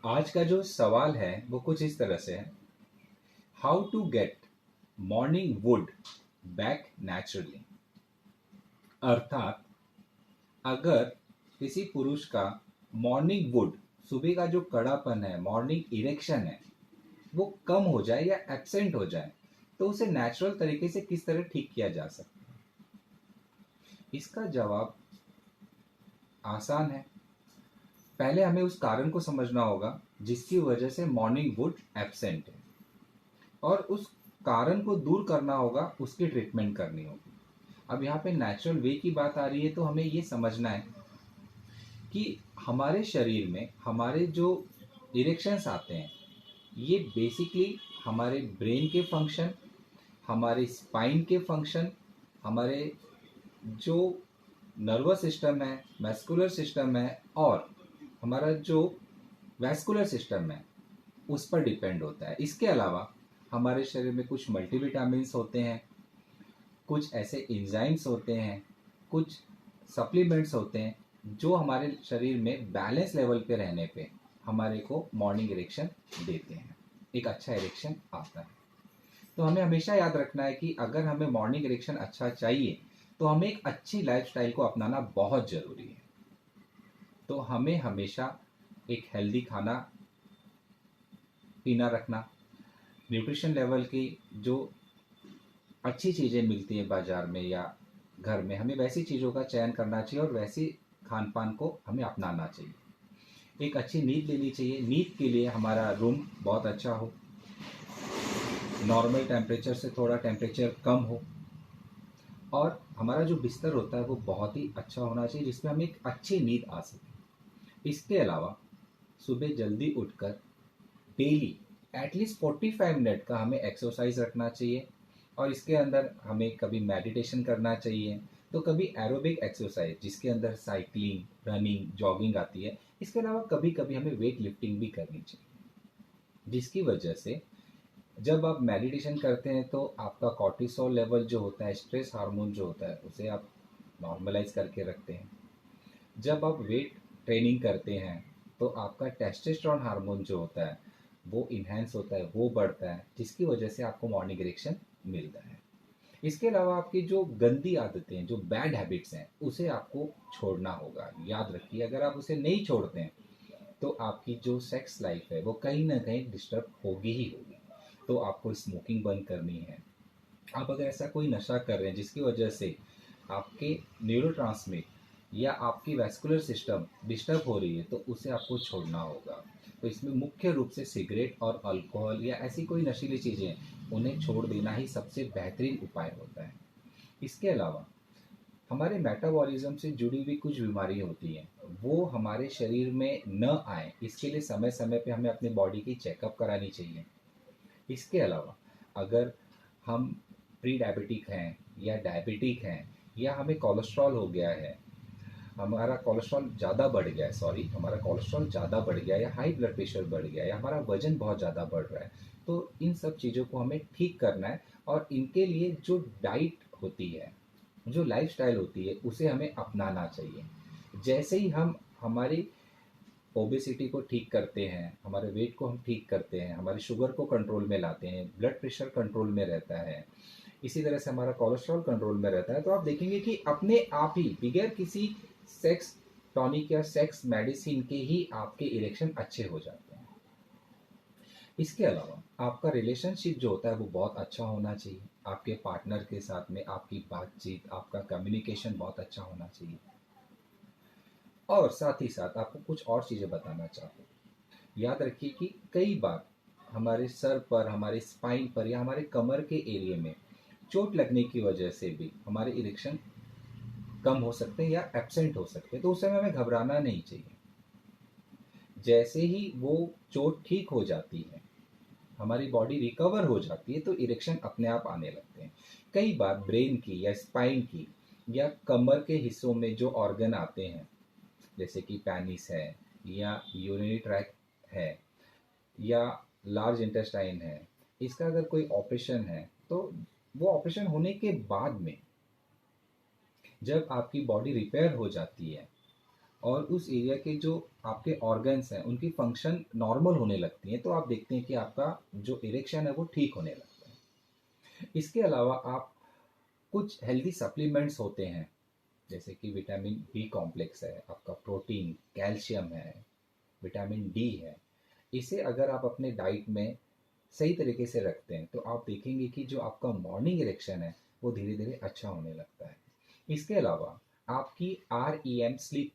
आज का जो सवाल है वो कुछ इस तरह से है, how to get morning wood back naturally. अर्थात अगर किसी पुरुष का मॉर्निंग वुड, सुबह का जो कड़ापन है, मॉर्निंग इरेक्शन है, वो कम हो जाए या एब्सेंट हो जाए, तो उसे नेचुरल तरीके से किस तरह ठीक किया जा सकता है। इसका जवाब आसान है। पहले हमें उस कारण को समझना होगा जिसकी वजह से मॉर्निंग वुड एब्सेंट है, और उस कारण को दूर करना होगा, उसकी ट्रीटमेंट करनी होगी। अब यहाँ पे नेचुरल वे की बात आ रही है, तो हमें ये समझना है कि हमारे शरीर में हमारे जो इरेक्शंस आते हैं, ये बेसिकली हमारे ब्रेन के फंक्शन, हमारे स्पाइन के फंक्शन, हमारे जो नर्वस सिस्टम है, मैस्कुलर सिस्टम है, और हमारा जो वैस्कुलर सिस्टम है, उस पर डिपेंड होता है। इसके अलावा हमारे शरीर में कुछ मल्टीविटामिन्स होते हैं, कुछ ऐसे एंजाइम्स होते हैं, कुछ सप्लीमेंट्स होते हैं जो हमारे शरीर में बैलेंस लेवल पे रहने पे हमारे को मॉर्निंग इरेक्शन देते हैं, एक अच्छा इरेक्शन आता है। तो हमें हमेशा याद रखना है कि अगर हमें मॉर्निंग इरेक्शन अच्छा चाहिए तो हमें एक अच्छी लाइफस्टाइल को अपनाना बहुत ज़रूरी है। तो हमें हमेशा एक हेल्दी खाना पीना रखना, न्यूट्रिशन लेवल की जो अच्छी चीज़ें मिलती हैं बाज़ार में या घर में, हमें वैसी चीज़ों का चयन करना चाहिए और वैसी खान पान को हमें अपनाना चाहिए। एक अच्छी नींद लेनी चाहिए। नींद के लिए हमारा रूम बहुत अच्छा हो, नॉर्मल टेम्परेचर से थोड़ा टेम्परेचर कम हो, और हमारा जो बिस्तर होता है वो बहुत ही अच्छा होना चाहिए जिसमें हमें एक अच्छी नींद आ सके। इसके अलावा सुबह जल्दी उठकर डेली एटलीस्ट 45 मिनट का हमें एक्सरसाइज रखना चाहिए, और इसके अंदर हमें कभी मेडिटेशन करना चाहिए, तो कभी एरोबिक एक्सरसाइज जिसके अंदर साइकिलिंग, रनिंग, जॉगिंग आती है। इसके अलावा कभी कभी हमें वेट लिफ्टिंग भी करनी चाहिए, जिसकी वजह से जब आप मेडिटेशन करते हैं तो आपका कॉर्टिसोल लेवल जो होता है, स्ट्रेस हार्मोन जो होता है, उसे आप नॉर्मलाइज करके रखते हैं। जब आप वेट ट्रेनिंग करते हैं तो आपका टेस्टोस्टेरोन हार्मोन जो होता है वो इन्हेंस होता है, वो बढ़ता है, जिसकी वजह से आपको मॉर्निंग इरेक्शन मिलता है। इसके अलावा आपकी जो गंदी आदतें हैं, जो बैड हैबिट्स हैं, उसे आपको छोड़ना होगा। याद रखिए, अगर आप उसे नहीं छोड़ते हैं तो आपकी जो सेक्स लाइफ है वो कहीं ना कहीं डिस्टर्ब होगी ही होगी। तो आपको स्मोकिंग बंद करनी है। आप अगर ऐसा कोई नशा कर रहे हैं जिसकी वजह से आपके न्यूरोट्रांसमिट या आपकी वैस्कुलर सिस्टम डिस्टर्ब हो रही है, तो उसे आपको छोड़ना होगा। तो इसमें मुख्य रूप से सिगरेट और अल्कोहल या ऐसी कोई नशीली चीज़ें, उन्हें छोड़ देना ही सबसे बेहतरीन उपाय होता है। इसके अलावा हमारे मेटाबॉलिज्म से जुड़ी हुई कुछ बीमारी होती हैं, वो हमारे शरीर में न आए, इसके लिए समय समय पे हमें अपनी बॉडी की चेकअप करानी चाहिए। इसके अलावा अगर हम प्री डायबिटिक हैं या डायबिटिक हैं, या हमें कोलेस्ट्रॉल हो गया है, हमारा कोलेस्ट्रॉल ज़्यादा बढ़ गया है, सॉरी, हमारा कोलेस्ट्रॉल ज़्यादा बढ़ गया है, या हाई ब्लड प्रेशर बढ़ गया है, या हमारा वजन बहुत ज़्यादा बढ़ रहा है, तो इन सब चीज़ों को हमें ठीक करना है। और इनके लिए जो डाइट होती है, जो लाइफस्टाइल होती है, उसे हमें अपनाना चाहिए। जैसे ही हम हमारी ओबेसिटी को ठीक करते हैं, हमारे वेट को हम ठीक करते हैं, हमारे शुगर को कंट्रोल में लाते हैं, ब्लड प्रेशर कंट्रोल में रहता है, इसी तरह से हमारा कोलेस्ट्रॉल कंट्रोल में रहता है, तो आप देखेंगे कि अपने आप ही बगैर किसी सेक्स टॉनिक या सेक्स मेडिसिन के ही आपके इरेक्शन अच्छे हो जाते हैं। इसके अलावा आपका रिलेशनशिप जो होता है वो बहुत अच्छा होना चाहिए। आपके पार्टनर के साथ में आपकी बातचीत, आपका कम्युनिकेशन बहुत अच्छा होना चाहिए। और साथ ही साथ आपको कुछ और चीज़ें बताना चाहता हूँ। याद रखिए कि कई बार हमारे सर पर, हमारे स्पाइन पर, या हमारे कमर के एरिया में चोट लगने की वजह से भी हमारे इरेक्शन कम हो सकते हैं या एब्सेंट हो सकते हैं, तो उस समय हमें घबराना नहीं चाहिए। जैसे ही वो चोट ठीक हो जाती है, हमारी बॉडी रिकवर हो जाती है, तो इरेक्शन अपने आप आने लगते हैं। कई बार ब्रेन की या स्पाइन की या कमर के हिस्सों में जो ऑर्गन आते हैं, जैसे कि पैनिस है, या यूरिनरी ट्रैक्ट है, या लार्ज इंटेस्टाइन है, इसका अगर कोई ऑपरेशन है, तो वो ऑपरेशन होने के बाद में जब आपकी बॉडी रिपेयर हो जाती है और उस एरिया के जो आपके ऑर्गन्स हैं उनकी फंक्शन नॉर्मल होने लगती हैं, तो आप देखते हैं कि आपका जो इरेक्शन है वो ठीक होने लगता है। इसके अलावा आप कुछ हेल्दी सप्लीमेंट्स होते हैं, जैसे कि विटामिन बी कॉम्प्लेक्स है, आपका प्रोटीन, कैल्शियम है, विटामिन डी है। इसे अगर आप अपने डाइट में सही तरीके से रखते हैं तो आप देखेंगे कि जो आपका मॉर्निंग इरेक्शन है वो धीरे धीरे अच्छा होने लगता है। इसके अलावा आपकी REM स्लीप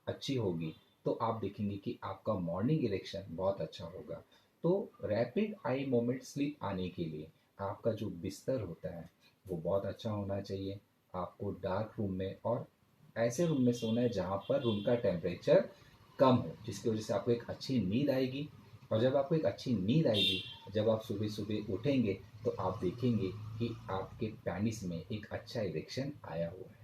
अच्छी होगी तो आप देखेंगे कि आपका मॉर्निंग इरेक्शन बहुत अच्छा होगा। तो रैपिड आई मोमेंट स्लीप आने के लिए आपका जो बिस्तर होता है वो बहुत अच्छा होना चाहिए। आपको डार्क रूम में और ऐसे रूम में सोना है जहाँ पर रूम का टेम्परेचर कम हो, जिसकी वजह से आपको एक अच्छी नींद आएगी। और जब आपको एक अच्छी नींद आएगी, जब आप सुबह सुबह उठेंगे तो आप देखेंगे कि आपके पेनिस में एक अच्छा इरेक्शन आया हुआ है।